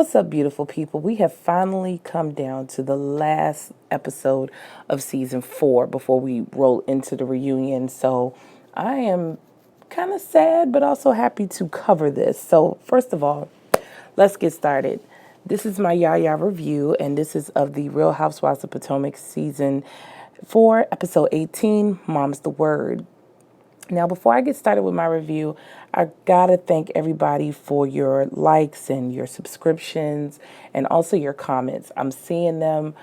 What's up, beautiful people? We have finally come down to the last episode of season 4 before we roll into the reunion. So I am kind of sad, but also happy to cover this. So, first of all, let's get started. This is my YaYaReview, and this is of the Real Housewives of Potomac season 4, episode 18, Mom's the Word. Now, before I get started with my review, I gotta thank everybody for your likes and your subscriptions and also your comments. I'm seeing them.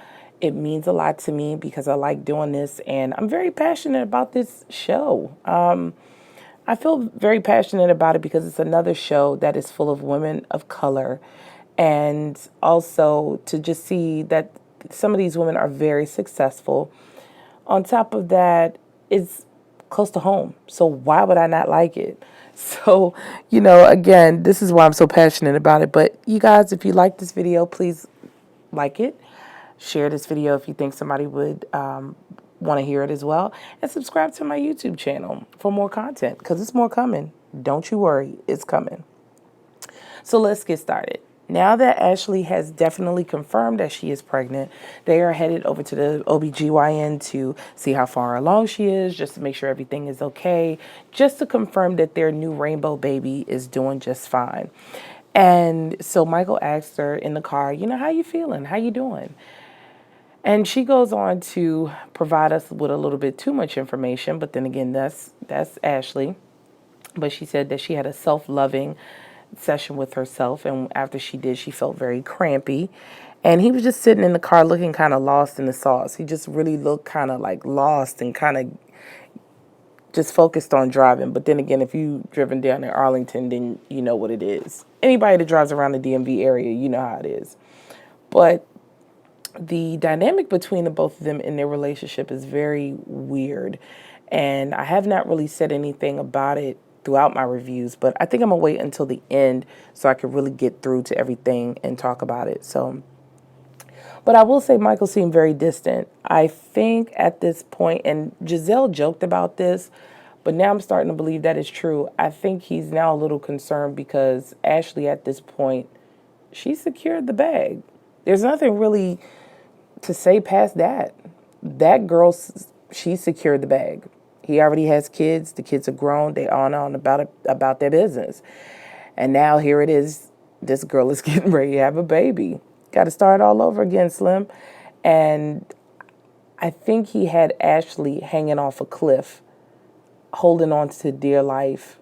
It means a lot to me because I like doing this and I'm very passionate about this show. I feel very passionate about it because it's another show that is full of women of color, and also to just see that some of these women are very successful. On top of that, it's close to home. So why would I not like it? So, again, this is why I'm so passionate about it. But you guys, if you like this video, please like it. Share this video if you think somebody would want to hear it as well. And subscribe to my YouTube channel for more content because it's more coming. Don't you worry, it's coming. So let's get started. Now that Ashley has definitely confirmed that she is pregnant, they are headed over to the OBGYN to see how far along she is, just to make sure everything is okay, just to confirm that their new rainbow baby is doing just fine. And so Michael asked her in the car, how you feeling? How you doing? And she goes on to provide us with a little bit too much information, but then again, that's Ashley. But she said that she had a self-loving session with herself, and after she did, she felt very crampy, and he was just sitting in the car looking kind of lost in the sauce. He just really looked kind of like lost and kind of just focused on driving. But then again, if you've driven down in Arlington, then you know what it is. Anybody that drives around the DMV area, you know how it is. But the dynamic between the both of them in their relationship is very weird, and I have not really said anything about it throughout my reviews, but I think I'm gonna wait until the end so I can really get through to everything and talk about it. So, but I will say Michael seemed very distant. I think at this point, and Giselle joked about this, but now I'm starting to believe that is true. I think he's now a little concerned because Ashley at this point, she secured the bag. There's nothing really to say past that. That girl, she secured the bag. He already has kids. The kids are grown. They on about their business. And now here it is. This girl is getting ready to have a baby. Got to start all over again, Slim. And I think he had Ashley hanging off a cliff, holding on to dear life.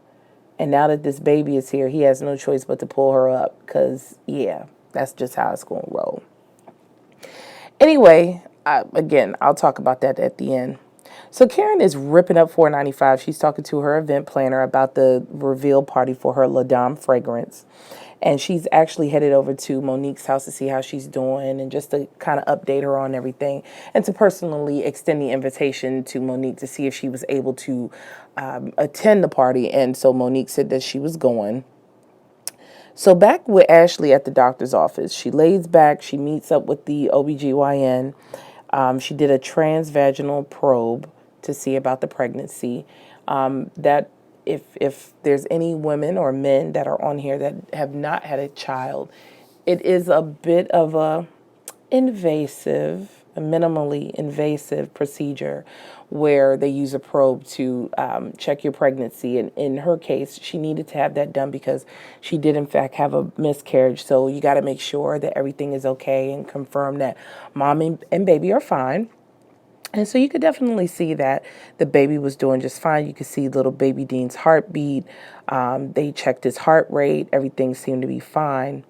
And now that this baby is here, he has no choice but to pull her up because, yeah, that's just how it's going to roll. Anyway, I'll talk about that at the end. So Karen is ripping up 495. She's talking to her event planner about the reveal party for her La Dame fragrance. And she's actually headed over to Monique's house to see how she's doing and just to kind of update her on everything and to personally extend the invitation to Monique to see if she was able to attend the party. And so Monique said that she was going. So back with Ashley at the doctor's office, she lays back, she meets up with the OBGYN. She did a transvaginal probe to see about the pregnancy. That if there's any women or men that are on here that have not had a child, it is a bit of a minimally invasive procedure where they use a probe to check your pregnancy. And in her case, she needed to have that done because she did, in fact, have a miscarriage. So you got to make sure that everything is okay and confirm that mom and baby are fine. And so you could definitely see that the baby was doing just fine. You could see little baby Dean's heartbeat. They checked his heart rate. Everything seemed to be fine.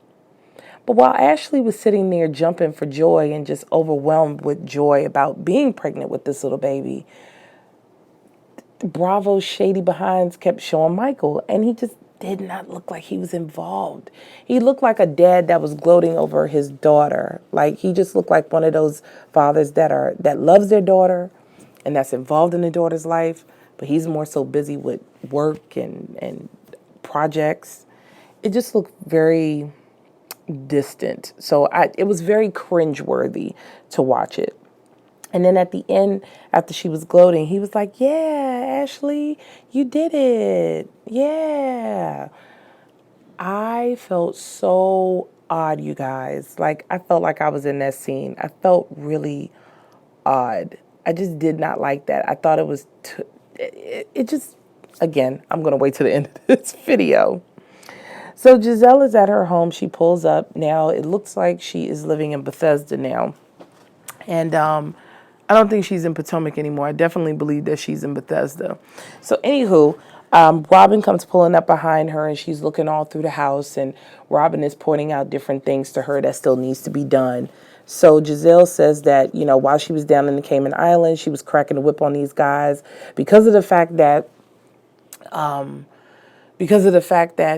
But while Ashley was sitting there jumping for joy and just overwhelmed with joy about being pregnant with this little baby, Bravo's shady behinds kept showing Michael, and he just did not look like he was involved. He looked like a dad that was gloating over his daughter. Like he just looked like one of those fathers that loves their daughter and that's involved in the daughter's life, but he's more so busy with work and projects. It just looked very distant. So it was very cringeworthy to watch it. And then at the end, after she was gloating, he was like, yeah, Ashley, you did it. Yeah. I felt so odd, you guys. Like, I felt like I was in that scene. I felt really odd. I just did not like that. I thought it was, it just, again, I'm going to wait to the end of this video. So Giselle is at her home. She pulls up. Now, it looks like she is living in Bethesda now. And I don't think she's in Potomac anymore. I definitely believe that she's in Bethesda. So anywho, Robyn comes pulling up behind her, and she's looking all through the house, and Robyn is pointing out different things to her that still needs to be done. So Giselle says that, you know, while she was down in the Cayman Islands, she was cracking the whip on these guys because of the fact that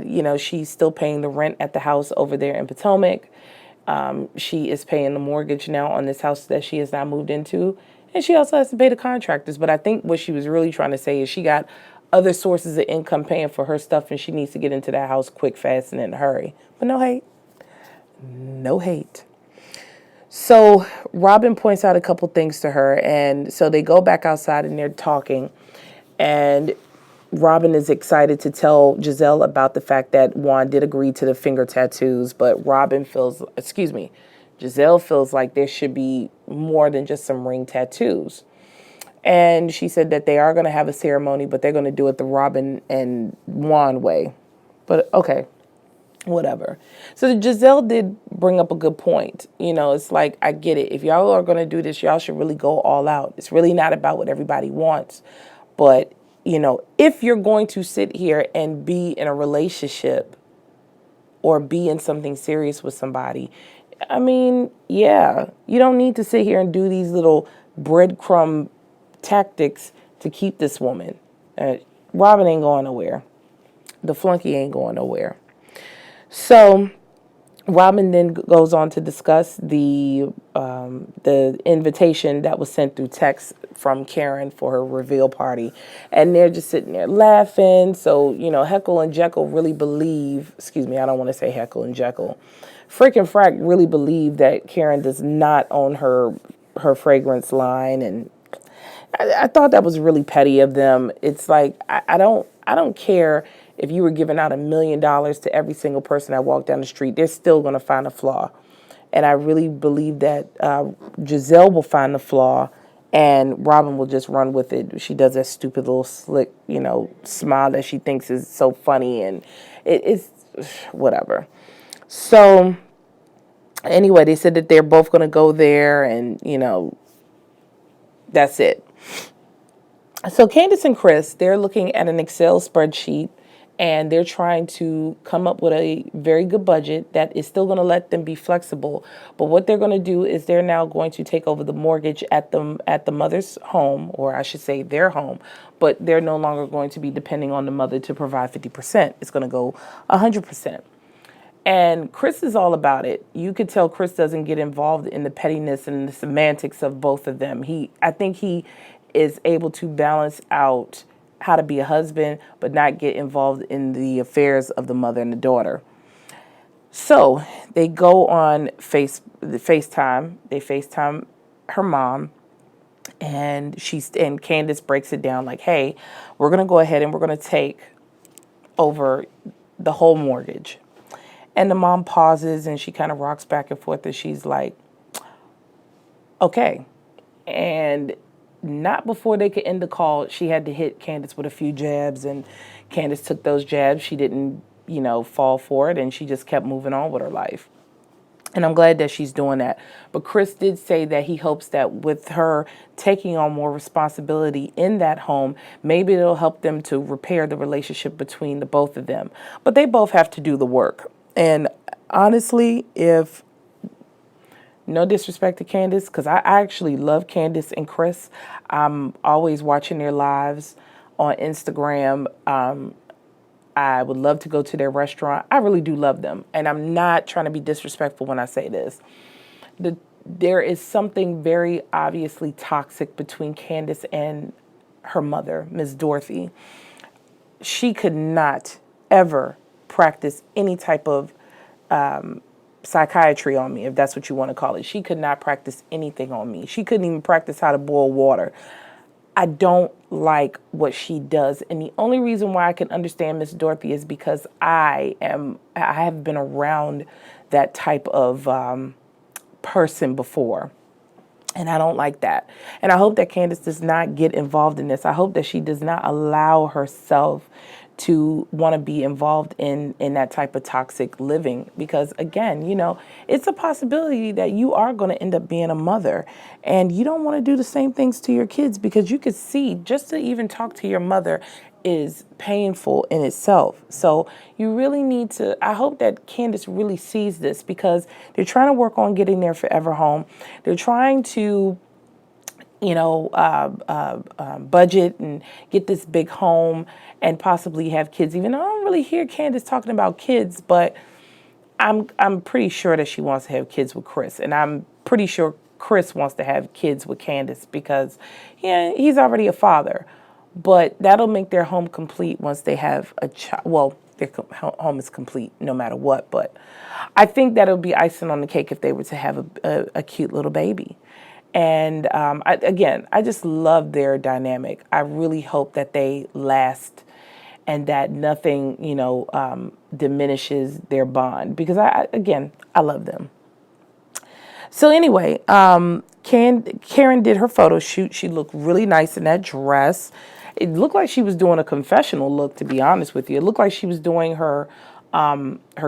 you know, she's still paying the rent at the house over there in Potomac. She is paying the mortgage now on this house that she has now moved into. And she also has to pay the contractors. But I think what she was really trying to say is she got other sources of income paying for her stuff, and she needs to get into that house quick, fast, and in a hurry. But no hate. No hate. So Robyn points out a couple things to her. And so they go back outside and they're talking. And Robyn is excited to tell Giselle about the fact that Juan did agree to the finger tattoos, but Giselle feels like there should be more than just some ring tattoos. And she said that they are going to have a ceremony, but they're going to do it the Robyn and Juan way. But okay, whatever. So Giselle did bring up a good point. You know, it's like, I get it. If y'all are going to do this, y'all should really go all out. It's really not about what everybody wants, but you know, if you're going to sit here and be in a relationship or be in something serious with somebody, I mean, yeah, you don't need to sit here and do these little breadcrumb tactics to keep this woman. Robyn ain't going nowhere. The flunky ain't going nowhere. So Robyn then goes on to discuss the invitation that was sent through text from Karen for her reveal party. And they're just sitting there laughing. So, you know, Heckle and Jekyll really believe, I don't want to say Heckle and Jekyll. Frick and Frack really believe that Karen does not own her fragrance line. And I thought that was really petty of them. It's like, I don't care if you were giving out $1 million to every single person that walked down the street, they're still going to find a flaw. And I really believe that Giselle will find the flaw and Robyn will just run with it. She does that stupid little slick, you know, smile that she thinks is so funny, and it's whatever. So anyway, they said that they're both going to go there, and, you know, that's it. So Candiace and Chris, they're looking at an Excel spreadsheet, and they're trying to come up with a very good budget that is still going to let them be flexible. But what they're going to do is they're now going to take over the mortgage at the mother's home, or I should say their home. But they're no longer going to be depending on the mother to provide 50%. It's going to go 100%. And Chris is all about it. You could tell Chris doesn't get involved in the pettiness and the semantics of both of them. I think he is able to balance out how to be a husband, but not get involved in the affairs of the mother and the daughter. So they go on FaceTime. They FaceTime her mom, and Candiace breaks it down like, hey, we're going to go ahead and we're going to take over the whole mortgage. And the mom pauses and she kind of rocks back and forth, and she's like, okay. And not before they could end the call, she had to hit Candiace with a few jabs, and Candiace took those jabs. She didn't, you know, fall for it, and she just kept moving on with her life. And I'm glad that she's doing that. But Chris did say that he hopes that with her taking on more responsibility in that home, maybe it'll help them to repair the relationship between the both of them. But they both have to do the work. And honestly, no disrespect to Candiace, because I actually love Candiace and Chris. I'm always watching their lives on Instagram. I would love to go to their restaurant. I really do love them. And I'm not trying to be disrespectful when I say this. There is something very obviously toxic between Candiace and her mother, Miss Dorothy. She could not ever practice any type of psychiatry on me, if that's what you want to call it. She could not practice anything on me. She couldn't even practice how to boil water. I don't like what she does. And the only reason why I can understand Miss Dorothy is because I have been around that type of person before. And I don't like that. And I hope that Candiace does not get involved in this. I hope that she does not allow herself to want to be involved in that type of toxic living. Because again, you know, it's a possibility that you are going to end up being a mother. And you don't want to do the same things to your kids, because you could see, just to even talk to your mother is painful in itself. So you really need to, I hope that Candiace really sees this, because they're trying to work on getting their forever home. They're trying to, you know, budget and get this big home and possibly have kids. Even though I don't really hear Candiace talking about kids, but I'm pretty sure that she wants to have kids with Chris, and I'm pretty sure Chris wants to have kids with Candiace, because yeah, he's already a father. But that'll make their home complete once they have a child. Well, their home is complete no matter what. But I think that'll be icing on the cake if they were to have a cute little baby. And I just love their dynamic. I really hope that they last and that nothing, you know, diminishes their bond, because I love them. So anyway, Karen did her photo shoot. She looked really nice in that dress. It looked like she was doing a confessional look, to be honest with you. It looked like she was doing her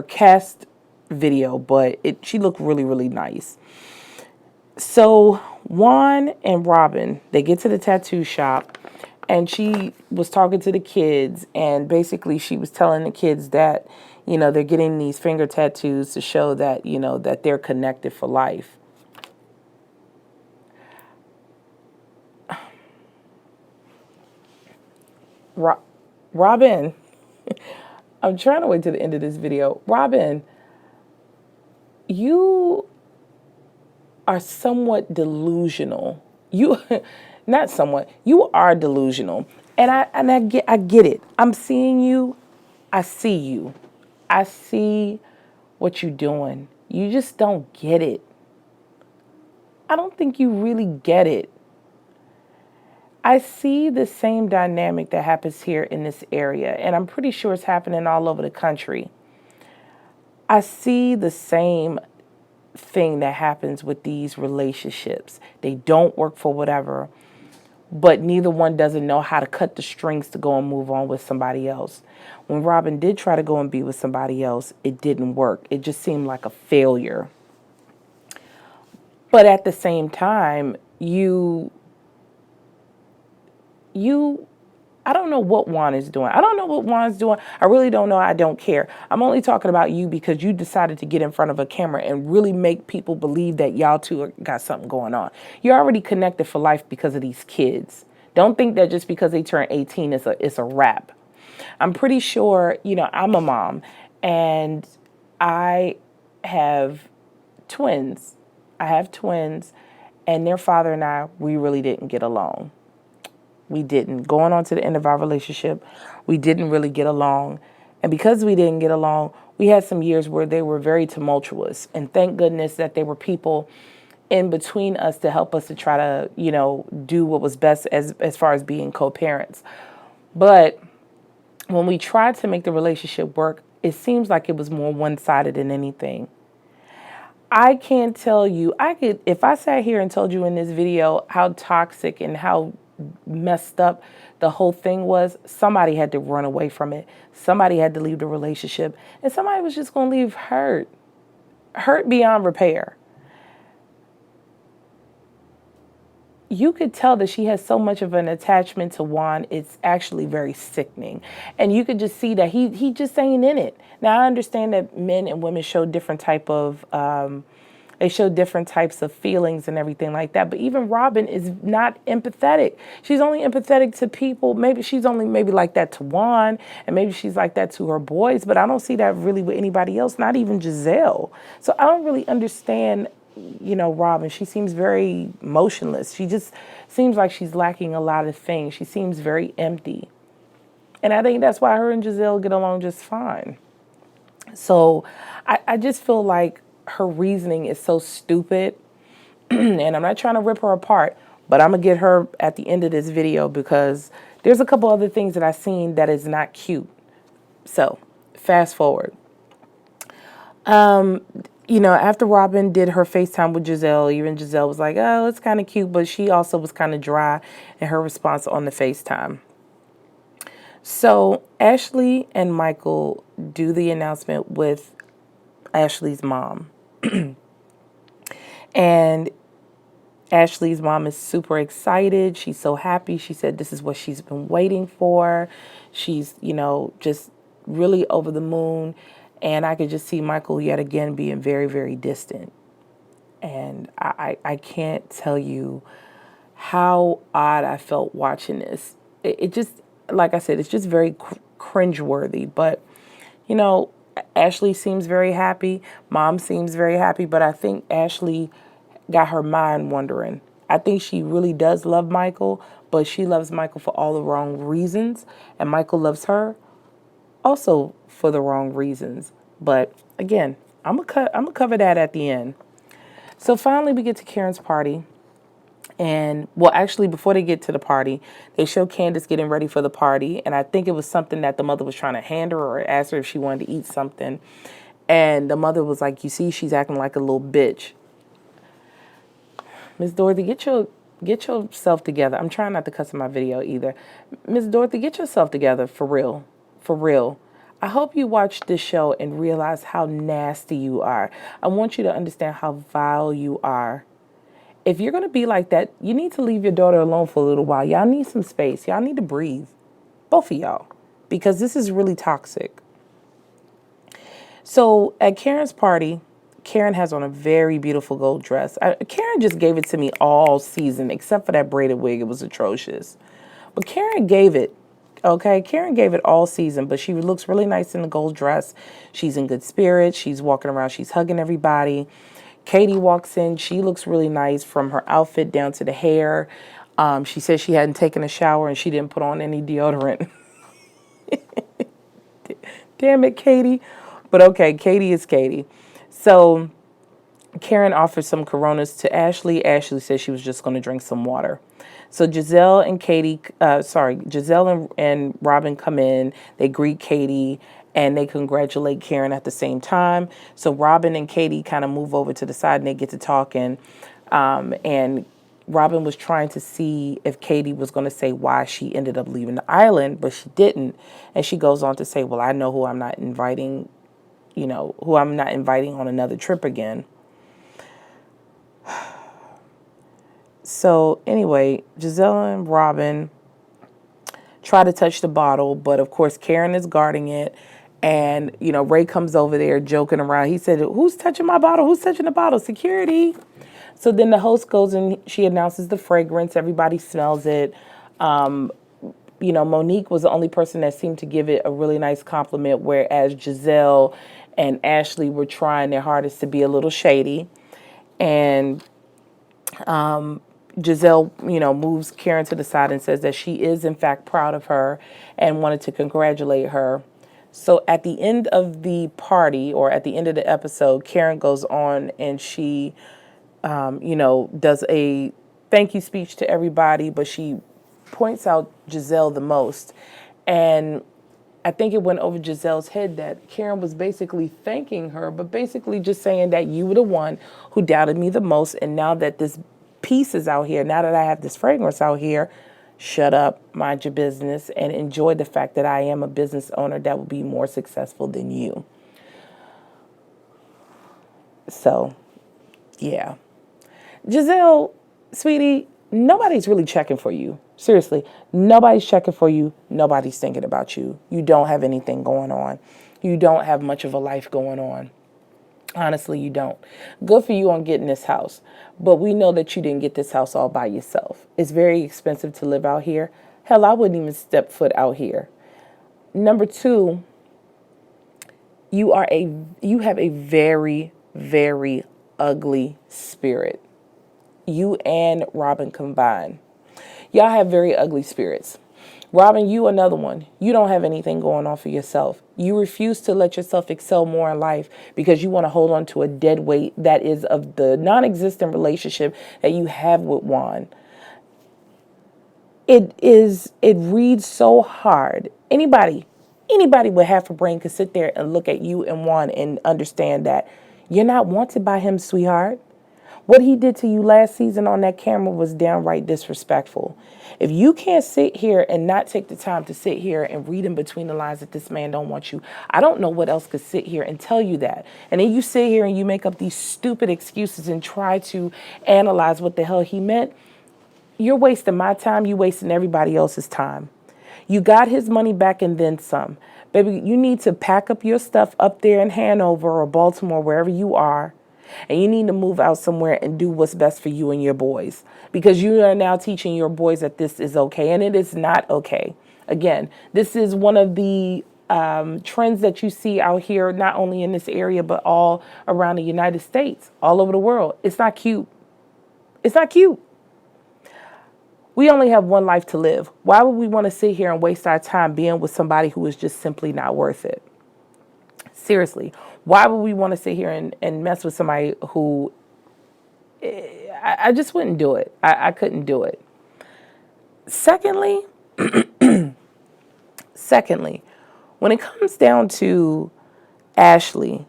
cast video, but she looked really, really nice. So Juan and Robyn, they get to the tattoo shop, and she was talking to the kids, and basically she was telling the kids that, you know, they're getting these finger tattoos to show that, you know, that they're connected for life. Robyn, I'm trying to wait to the end of this video. Robyn, you are somewhat delusional. You, not somewhat, you are delusional. And I get it. I'm seeing you. I see you. I see what you're doing. You just don't get it. I don't think you really get it. I see the same dynamic that happens here in this area, and I'm pretty sure it's happening all over the country. I see the same thing that happens with these relationships. They don't work for whatever, but neither one doesn't know how to cut the strings to go and move on with somebody else. When Robyn did try to go and be with somebody else, it didn't work. It just seemed like a failure. But at the same time, I don't know what Juan is doing. I don't know what Juan's doing. I really don't know. I don't care. I'm only talking about you because you decided to get in front of a camera and really make people believe that y'all two got something going on. You're already connected for life because of these kids. Don't think that just because they turn 18 it's a wrap. I'm pretty sure, you know, I'm a mom, and I have twins. And their father and I, we really didn't get along. We didn't. Going on to the end of our relationship, we didn't really get along. And because we didn't get along, we had some years where they were very tumultuous. And thank goodness that there were people in between us to help us to try to, you know, do what was best as far as being co-parents. But when we tried to make the relationship work, it seems like it was more one-sided than anything. I can't tell you, if I sat here and told you in this video how toxic and how messed up the whole thing was, somebody had to run away from it. Somebody had to leave the relationship, and somebody was just going to leave hurt beyond repair. You could tell that she has so much of an attachment to Juan, it's actually very sickening. And you could just see that he just ain't in it. Now, I understand that men and women show different type of they show different types of feelings and everything like that. But even Robyn is not empathetic. She's only empathetic to people. Maybe she's only like that to Juan, and maybe she's like that to her boys. But I don't see that really with anybody else, not even Giselle. So I don't really understand, you know, Robyn. She seems very motionless. She just seems like she's lacking a lot of things. She seems very empty. And I think that's why her and Giselle get along just fine. So I just feel like her reasoning is so stupid. And I'm not trying to rip her apart, But I'm going to get her at the end of this video because there's a couple other things that I've seen that is not cute. So, fast forward. After Robyn did her FaceTime with Giselle, even Giselle was like, oh, it's kind of cute, but she also was kind of dry in her response on the FaceTime. So Ashley and Michael do the announcement with Ashley's mom. And Ashley's mom is super excited. She's so happy. She said this is what she's been waiting for. She's, just really over the moon. And I could just see Michael yet again being very, very distant. And I can't tell you how odd I felt watching this. It just, like I said, it's just very cringeworthy. But, Ashley seems very happy. Mom seems very happy. But I think Ashley got her mind wandering. I think she really does love Michael, but she loves Michael for all the wrong reasons. And Michael loves her also for the wrong reasons. But again, I'm gonna cover that at the end. So finally we get to Karen's party. And well, actually, before they get to the party, they show Candiace getting ready for the party. And I think it was something that the mother was trying to hand her or ask her if she wanted to eat something. And the mother was like, you see, she's acting like a little bitch. Miss Dorothy, get yourself together. I'm trying not to cuss in my video either. Miss Dorothy, get yourself together for real. For real. I hope you watch this show and realize how nasty you are. I want you to understand how vile you are. If you're going to be like that, you need to leave your daughter alone for a little while. Y'all need some space. Y'all need to breathe. Both of y'all. Because this is really toxic. So at Karen's party, Karen has on a very beautiful gold dress. Karen just gave it to me all season, except for that braided wig. It was atrocious. But Karen gave it, okay? Karen gave it all season, but she looks really nice in the gold dress. She's in good spirits. She's walking around. She's hugging everybody. Katie walks in. She looks really nice from her outfit down to the hair. She said she hadn't taken a shower and she didn't put on any deodorant. Damn it, Katie. But okay, Katie is Katie. So Karen offered some Coronas to Ashley. Ashley said she was just going to drink some water. So Giselle and Robyn come in. They greet Katie and they congratulate Karen at the same time. So Robyn and Katie kind of move over to the side and they get to talking. And Robyn was trying to see if Katie was going to say why she ended up leaving the island, but she didn't. And she goes on to say, well, I know who I'm not inviting on another trip again. So anyway, Giselle and Robyn try to touch the bottle, but of course Karen is guarding it. And, Ray comes over there joking around. He said, who's touching my bottle? Who's touching the bottle? Security. So then the host goes and she announces the fragrance. Everybody smells it. Monique was the only person that seemed to give it a really nice compliment, whereas Giselle and Ashley were trying their hardest to be a little shady. And Giselle, moves Karen to the side and says that she is, in fact, proud of her and wanted to congratulate her. So at the end of the party or at the end of the episode, Karen goes on and she, does a thank you speech to everybody, but she points out Giselle the most. And I think it went over Giselle's head that Karen was basically thanking her, but basically just saying that you were the one who doubted me the most. And now that this piece is out here, now that I have this fragrance out here, shut up, mind your business, and enjoy the fact that I am a business owner that will be more successful than you. So, yeah. Giselle, sweetie, nobody's really checking for you. Seriously, nobody's checking for you. Nobody's thinking about you. You don't have anything going on. You don't have much of a life going on. Honestly, you don't. Good for you on getting this house. But we know that you didn't get this house all by yourself. It's very expensive to live out here. Hell, I wouldn't even step foot out here. Number two, you have a very, very ugly spirit. You and Robyn combined. Y'all have very ugly spirits. Robyn, you another one. You don't have anything going on for yourself. You refuse to let yourself excel more in life because you want to hold on to a dead weight that is of the non-existent relationship that you have with Juan. it reads so hard. Anybody with half a brain could sit there and look at you and want and understand that you're not wanted by him, sweetheart. What he did to you last season on that camera was downright disrespectful. If you can't sit here and not take the time to sit here and read in between the lines that this man don't want you, I don't know what else could sit here and tell you that. And then you sit here and you make up these stupid excuses and try to analyze what the hell he meant. You're wasting my time. You're wasting everybody else's time. You got his money back and then some. Baby, you need to pack up your stuff up there in Hanover or Baltimore, wherever you are, and you need to move out somewhere and do what's best for you and your boys, because you are now teaching your boys that this is okay, and it is not okay. Again, this is one of the trends that you see out here, not only in this area, but all around the United States, all over the world. It's not cute. It's not cute. We only have one life to live. Why would we want to sit here and waste our time being with somebody who is just simply not worth it? Seriously, why would we want to sit here and mess with somebody who I just wouldn't do it. I couldn't do it. Secondly, when it comes down to Ashley,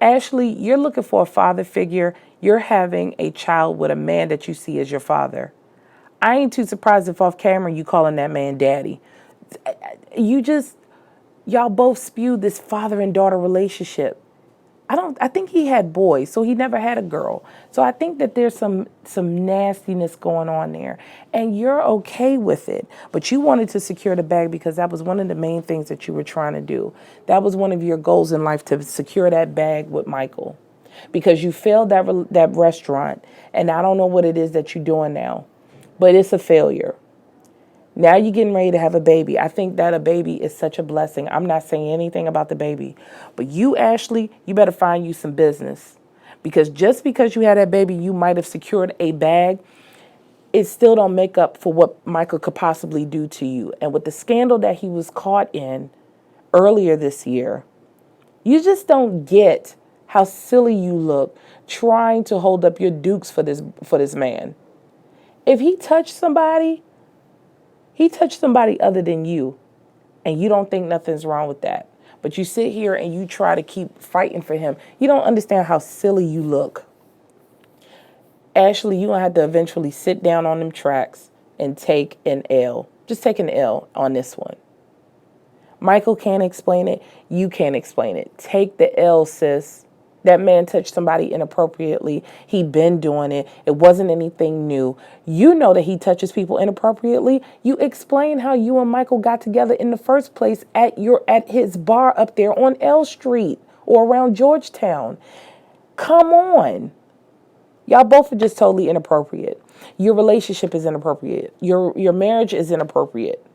you're looking for a father figure. You're having a child with a man that you see as your father. I ain't too surprised if off camera you calling that man daddy. Y'all both spew this father and daughter relationship. I think he had boys, so he never had a girl. So I think that there's some nastiness going on there. And you're okay with it. But you wanted to secure the bag because that was one of the main things that you were trying to do. That was one of your goals in life, to secure that bag with Michael. Because you failed that restaurant, and I don't know what it is that you're doing now, but it's a failure. Now you're getting ready to have a baby. I think that a baby is such a blessing. I'm not saying anything about the baby, but you, Ashley, you better find you some business, because just because you had that baby, you might have secured a bag. It still don't make up for what Michael could possibly do to you. And with the scandal that he was caught in earlier this year, you just don't get how silly you look trying to hold up your dukes for this man. If he touched somebody other than you, and you don't think nothing's wrong with that. But you sit here and you try to keep fighting for him. You don't understand how silly you look. Ashley, you're going to have to eventually sit down on them tracks and take an L. Just take an L on this one. Michael can't explain it. You can't explain it. Take the L, sis. That man touched somebody inappropriately. He'd been doing it. It wasn't anything new. You know that he touches people inappropriately. You explain how you and Michael got together in the first place at his bar up there on L Street or around Georgetown. Come on. Y'all both are just totally inappropriate. Your relationship is inappropriate. Your marriage is inappropriate.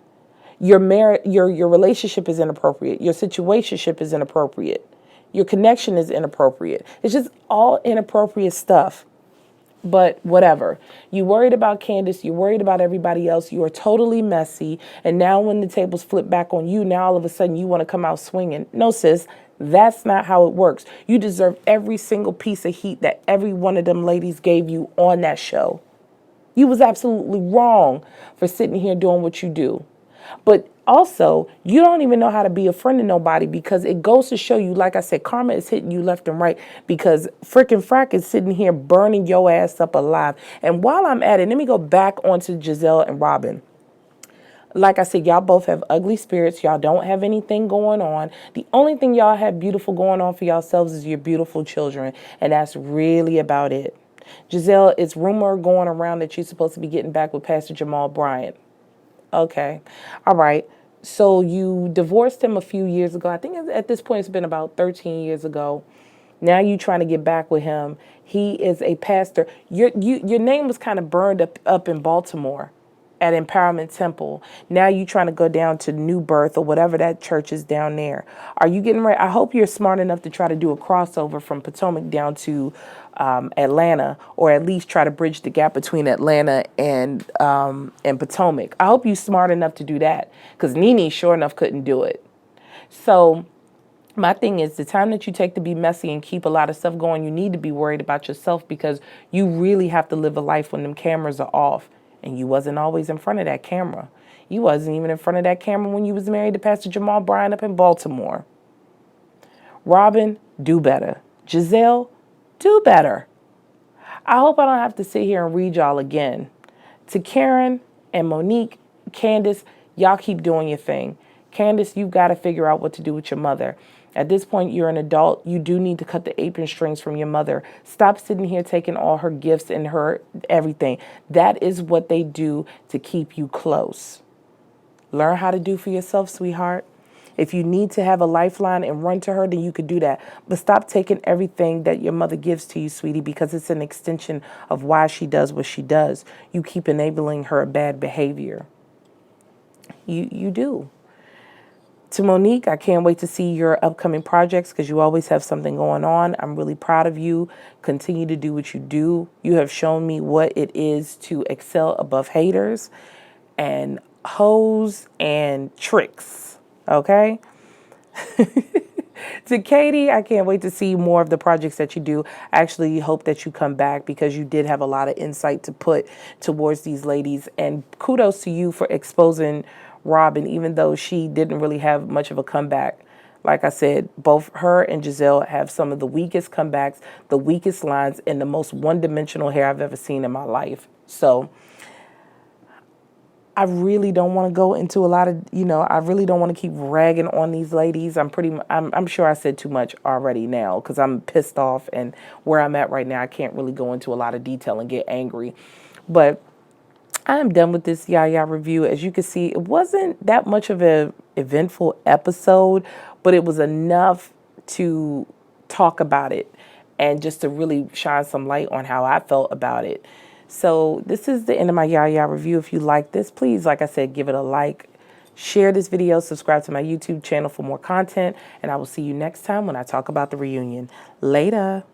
Your relationship is inappropriate. Your situationship is inappropriate. Your connection is inappropriate. It's just all inappropriate stuff. But whatever. You worried about Candiace. You worried about everybody else. You are totally messy. And now when the tables flip back on you, now all of a sudden you want to come out swinging. No, sis. That's not how it works. You deserve every single piece of heat that every one of them ladies gave you on that show. You was absolutely wrong for sitting here doing what you do. But also, you don't even know how to be a friend to nobody, because it goes to show you, like I said, karma is hitting you left and right, because frickin' Frack is sitting here burning your ass up alive. And while I'm at it, let me go back onto Giselle and Robyn. Like I said, y'all both have ugly spirits. Y'all don't have anything going on. The only thing y'all have beautiful going on for yourselves is your beautiful children. And that's really about it. Giselle, it's rumor going around that you're supposed to be getting back with Pastor Jamal Bryant. Okay. All right. So you divorced him a few years ago. I think at this point it's been about 13 years ago. Now you trying to get back with him. He is a pastor. Your name was kind of burned up in Baltimore at Empowerment Temple. Now you trying to go down to New Birth or whatever that church is down there. Are you getting ready? I hope you're smart enough to try to do a crossover from Potomac down to Atlanta, or at least try to bridge the gap between Atlanta and Potomac. I hope you're smart enough to do that, because Nene sure enough couldn't do it. So my thing is, the time that you take to be messy and keep a lot of stuff going, you need to be worried about yourself, because you really have to live a life when them cameras are off. And you wasn't always in front of that camera. You wasn't even in front of that camera when you was married to Pastor Jamal Bryant up in Baltimore. Robyn, do better. Giselle, do better. I hope I don't have to sit here and read y'all again. To Karen and Monique, Candiace, y'all keep doing your thing. Candiace, you've got to figure out what to do with your mother. At this point, you're an adult. You do need to cut the apron strings from your mother. Stop sitting here taking all her gifts and her everything. That is what they do to keep you close. Learn how to do for yourself, sweetheart. If you need to have a lifeline and run to her, then you could do that. But stop taking everything that your mother gives to you, sweetie, because it's an extension of why she does what she does. You keep enabling her bad behavior. You do. To Monique, I can't wait to see your upcoming projects because you always have something going on. I'm really proud of you. Continue to do what you do. You have shown me what it is to excel above haters and hoes and tricks. Okay? To Katie, I can't wait to see more of the projects that you do. I actually hope that you come back because you did have a lot of insight to put towards these ladies. And kudos to you for exposing Robyn, even though she didn't really have much of a comeback. Like I said, both her and Giselle have some of the weakest comebacks, the weakest lines, and the most one-dimensional hair I've ever seen in my life. So I really don't want to go into a lot of, I really don't want to keep ragging on these ladies. I'm sure I said too much already now because I'm pissed off, and where I'm at right now, I can't really go into a lot of detail and get angry. But I am done with this YaYa review. As you can see, it wasn't that much of an eventful episode, but it was enough to talk about it and just to really shine some light on how I felt about it. So this is the end of my YaYa review. If you like this, please, like I said, give it a like, share this video, subscribe to my YouTube channel for more content, and I will see you next time when I talk about the reunion. Later.